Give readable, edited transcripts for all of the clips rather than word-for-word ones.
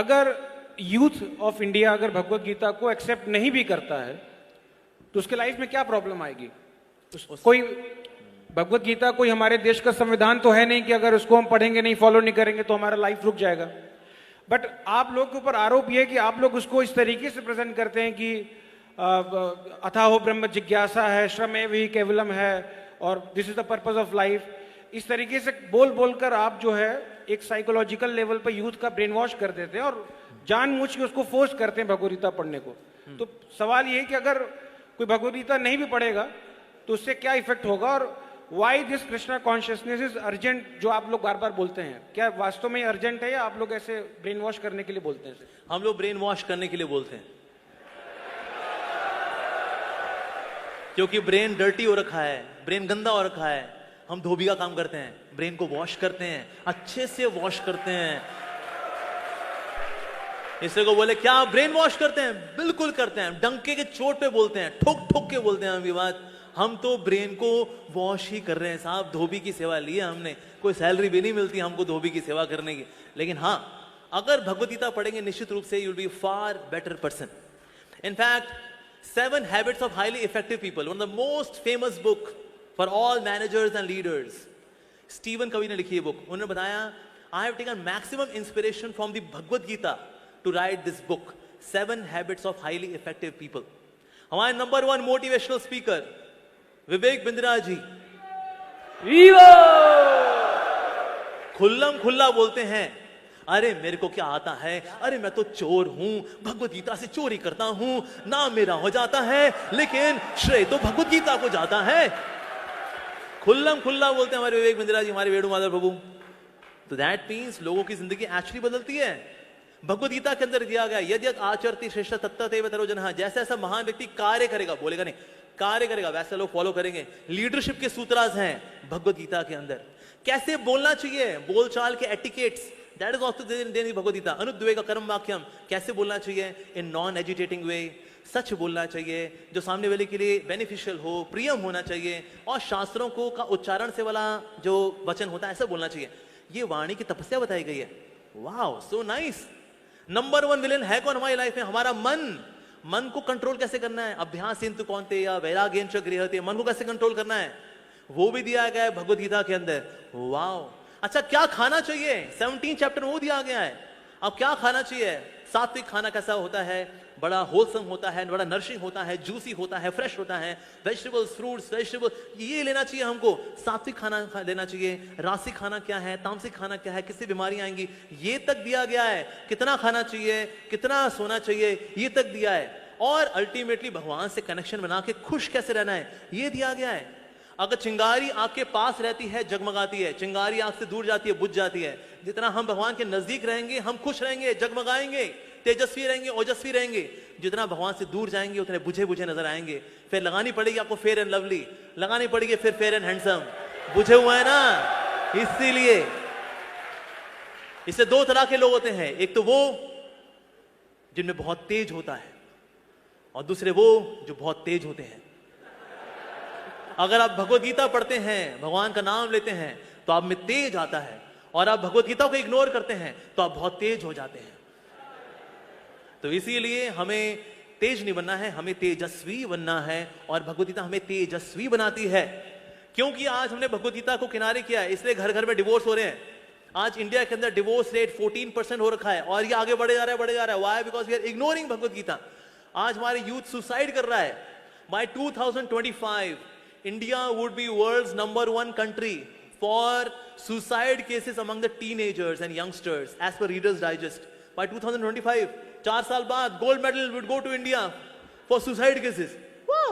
अगर youth of India अगर भगवत गीता को एक्सेप्ट नहीं भी करता है तो उसके लाइफ में क्या प्रॉब्लम आएगी? कोई भगवत गीता कोई हमारे देश का संविधान तो है नहीं कि अगर उसको हम पढ़ेंगे नहीं, फॉलो नहीं करेंगे तो हमारा लाइफ रुक जाएगा। बट आप लोग के ऊपर आरोप ये है कि आप लोग उसको इस तरीके से प्रेजेंट करते हैं कि अथाहो ब्रह्म जिज्ञासा है, श्रमेव ही केवलम है और this is the purpose of life. इस तरीके से बोल बोलकर आप जो है एक साइकोलॉजिकल लेवल पर यूथ का ब्रेन वॉश कर देते हैं और जानबूझ के उसको फोर्स करते हैं भगवत गीता पढ़ने को। तो सवाल ये है कि अगर कोई भगवत गीता नहीं भी पढ़ेगा तो उससे क्या इफेक्ट होगा और why this Krishna consciousness is urgent, जो आप लोग बार बार बोलते हैं, क्या वास्तव में अर्जेंट है या आप लोग ऐसे ब्रेन वॉश करने के लिए बोलते हैं? हम लोग ब्रेन वॉश करने के लिए बोलते हैं, क्योंकि ब्रेन डर्टी हो रखा है, ब्रेन गंदा हो रखा है। हम धोबी का काम करते हैं, ब्रेन को वॉश करते हैं, अच्छे से वॉश करते हैं। इससे को बोले क्या आप ब्रेन वॉश करते हैं? बिल्कुल करते हैं, डंके के चोट पे बोलते हैं, ठोक ठोक के बोलते हैं। अभी बात हम तो ब्रेन को वॉश ही कर रहे हैं साहब। धोबी की सेवा ली है हमने, कोई सैलरी भी नहीं मिलती हमको धोबी की सेवा करने की। लेकिन हाँ, अगर भगवत गीता पढ़ेंगे निश्चित रूप से you will be far better person. In fact 7 Habits of Highly Effective People, one of the most famous book for all managers and leaders. Steven कवि ने लिखी है बुक। उन्होंने बताया I have taken maximum inspiration from the Bhagavad Gita to write this book, 7 Habits of Highly Effective People. हमारे number 1 motivational speaker Vivek Bindra ji खुल्लम खुल्ला बोलते हैं, अरे मेरे को क्या आता है, अरे मैं तो चोर हूं, भगवत गीता से चोरी करता हूं, नाम मेरा हो जाता है लेकिन श्रेय तो भगवत गीता को जाता है। खुल्लम खुल्ला बोलते हैं हमारे विवेक बिंद्रा जी, हमारे वेणुमाधव प्रभु। तो दैट मीन्स लोगों की जिंदगी एक्चुअली बदलती है। भगवत गीता के अंदर दिया गया यदि आचरति श्रेष्ठ तत्तदेव तरो जनः, जैसा ऐसा महान व्यक्ति कार्य करेगा, बोलेगा नहीं, कार्य करेगा, वैसे लोग फॉलो करेंगे। लीडरशिप के सूत्रास हैं भगवत गीता के अंदर। कैसे बोलना चाहिए, बोलचाल के etiquettes, that is also there Bhagavad Gita. अनुद्वेग कर्म वाक्यम, कैसे बोलना चाहिए इन नॉन एजिटेटिंग वे, सच बोलना चाहिए जो सामने वाले के लिए बेनिफिशियल हो, प्रियम होना चाहिए, और शास्त्रों को का उच्चारण से वाला जो वचन होता है ऐसा बोलना चाहिए। ये वाणी की तपस्या बताई गई है। Wow, so nice. Number 1 villain है कौन हमारी लाइफ में? हमारा मन। मन को कंट्रोल कैसे करना है? अभ्यास इंतु कौनते या वैराग्येन च गृह्यते, मन को कैसे कंट्रोल करना है वो भी दिया गया है भगवत गीता के अंदर। वाओ। अच्छा, क्या खाना चाहिए? 17 चैप्टर वो दिया गया है। अब क्या खाना चाहिए? सात्विक खाना कैसा होता है? बड़ा होलसम होता है, बड़ा नरिशिंग होता है, जूसी होता है, फ्रेश होता है, वेजिटेबल्स, फ्रूट्स, वेजिटेबल ये लेना चाहिए हमको। सात्विक खाना लेना चाहिए। रासिक खाना क्या है, तामसिक खाना क्या है, किससे बीमारियां आएंगी, ये तक दिया गया है। कितना खाना चाहिए, कितना सोना चाहिए, ये तक दिया है। और अल्टीमेटली भगवान से कनेक्शन बना के खुश कैसे रहना है ये दिया गया है। अगर चिंगारी आग के पास रहती है जगमगाती है, चिंगारी आग से दूर जाती है बुझ जाती है। जितना हम भगवान के नजदीक रहेंगे हम खुश रहेंगे, जगमगाएंगे, तेजस्वी रहेंगे, ओजस्वी रहेंगे। जितना भगवान से दूर जाएंगे उतने बुझे बुझे नजर आएंगे। फिर लगानी पड़ेगी आपको फेयर एंड लवली, लगानी पड़ेगी फिर फेयर एंड हैंडसम। बुझे हुआ है ना, इसीलिए इससे 2 तरह के लोग होते हैं। एक तो वो जिनमें बहुत तेज होता है और दूसरे वो जो बहुत तेज होते हैं। अगर आप भगवत गीता पढ़ते हैं, भगवान का नाम लेते हैं तो आप में तेज आता है, और आप भगवत गीता को इग्नोर करते हैं तो आप बहुत तेज हो जाते हैं। तो इसीलिए हमें तेज नहीं बनना है, हमें तेजस्वी बनना है, और भगवत गीता हमें तेजस्वी बनाती है। क्योंकि आज हमने भगवत गीता को किनारे किया है, इसलिए घर घर में डिवोर्स हो रहे हैं। आज इंडिया के अंदर डिवोर्स रेट 14% हो रखा है और ये आगे बढ़े जा रहा है, बढ़े जा रहा है। Why? Because we are ignoring Bhagavad Gita. आज हमारे यूथ सुसाइड कर रहा है। By 2025 India would be world's number 1 country for suicide cases among the teenagers and youngsters as per Reader's Digest. By 2025, 4 साल बाद gold medal would go to India for suicide cases. Wow!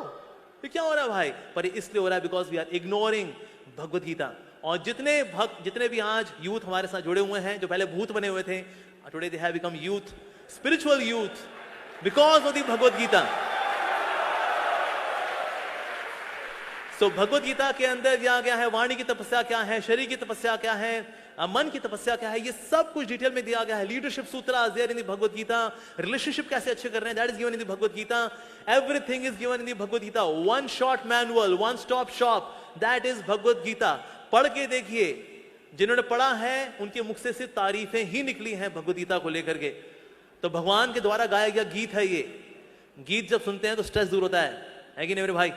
ये क्या हो रहा है भाई? पर इसलिए हो रहा है because we are ignoring Bhagavad Gita. और जितने भक्त, जितने भी आज यूथ हमारे साथ जुड़े हुए हैं, जो पहले भूत बने हुए थे, today they have become youth, spiritual youth because of the Bhagavad Gita. तो भगवत गीता के अंदर दिया गया है वाणी की तपस्या क्या है, शरीर की तपस्या क्या है, मन की तपस्या क्या है, ये सब कुछ डिटेल में दिया गया है। लीडरशिप सूत्र there in the Bhagavad Gita. Relationship कैसे अच्छे कर रहे हैं, that is given in the Bhagavad Gita. Everything is given in the Bhagavad Gita. One shot manual, one stop shop, that is Bhagavad Gita. पढ़ के देखिए, जिन्होंने पढ़ा है उनके मुख से सिर्फ तारीफें ही निकली हैं भगवत गीता को लेकर के। तो भगवान के द्वारा गाया गया गीत है ये। गीत जब सुनते हैं तो स्ट्रेस दूर होता है कि नहीं मेरे भाई?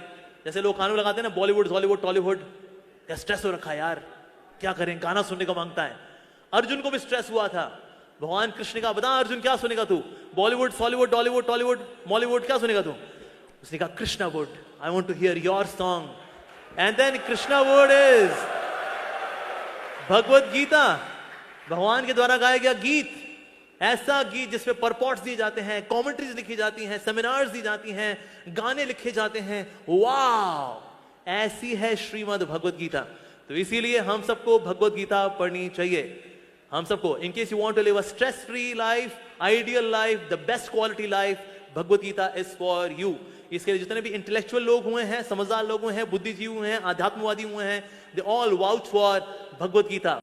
जैसे लोग कानून लगाते हैं ना, बॉलीवुड हॉलीवुड टॉलीवुड, क्या स्ट्रेस हो रखा है यार, क्या करें, गाना सुनने का मांगता है। अर्जुन को भी स्ट्रेस हुआ था। भगवान कृष्ण का बता अर्जुन क्या सुनेगा तू? Bollywood Hollywood Tollywood Tollywood Mollywood क्या सुनेगा तू? उसने कहा Krishna wood, I want to hear your song. And then Krishna wood is Bhagavad Gita, भगवान के द्वारा गाया गया गीत। ऐसा गीत जिसमें परपॉट्स दिए जाते हैं, कमेंट्रीज लिखी जाती हैं, सेमिनार्स दी जाती हैं, गाने लिखे जाते हैं। वाह, ऐसी है श्रीमद् भगवत गीता। तो इसीलिए हम सबको भगवत गीता पढ़नी चाहिए। हम सबको, in case you want to live a stress free life, ideal life, the best quality life, Bhagavad Gita is for you. इसके लिए जितने भी इंटेलेक्चुअल लोग हुए हैं, समझदार लोग हुए हैं, बुद्धिजीवी हुए हैं, आध्यात्मवादी हुए हैं, they all vouch for Bhagavad Gita.